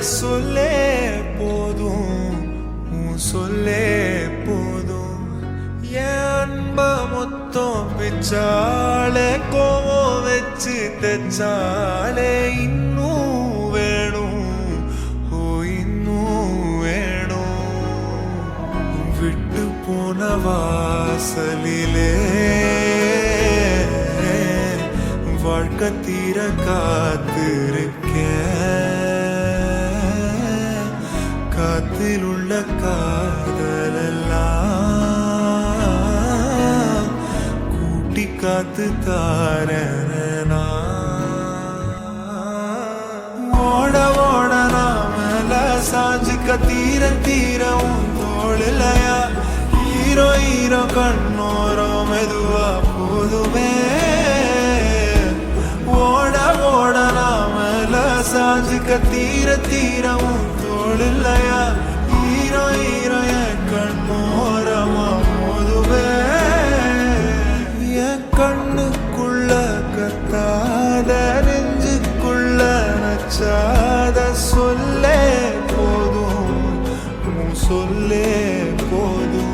சொல்லே போதும், உன் சொல்லே போதும். என் அன்ப மொத்தம் பிச்சாலே, கோவம் வச்சு தெச்சாலே, இன்னும் வேணும், ஓ இன்னும் வேணும். விட்டு போன வாசலிலே வாழ்க்கை தீர காத்திருக்கேன். காத்தில் உள்ள காதலெல்லாம் கூட்டி காத்து தாரனா. ஓட ஓட நாமல சாஞ்சுக்க தீர தீர உன் தோளிலையா. ஹீரோ ஹீரோ கண்ணோரோ மெதுவா போதுமே. ஓட ஓட நாமல சாஞ்சுக்க தீர தீர உன் தோளிலையா. ஹீரோ ஹீரோ என் கண்ணோரமா போதுமே. என் கண்ணுக்குள்ள கத்தாத நெஞ்சுக்குள்ள நச்சாத சொல்லே போதும், உன் சொல்லே போதும்.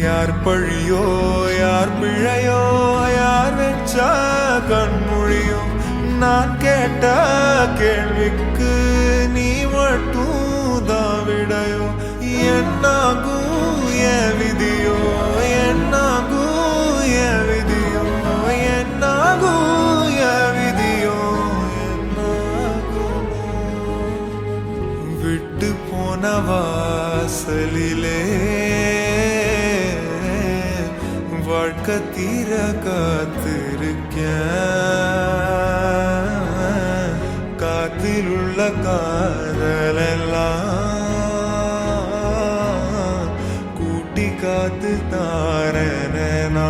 யார் பழியோ யார் பிழையோ யார் வெச்சா கண்மொழியோ. நான் கேட்ட கேள்விக்கு நீ மட்டும் தான் விடையோ. என்னாகும் என் விதியோ, என்னாகும் என் விதியோ, என்னாகும் என் விதியோ, என்னாகும். விட்டு போன வாசலிலே வாழ்க்கை தீர காத்திருக்கேன். காத்தில் உள்ள காதலெல்லாம் கூட்டி காத்து தாரனா.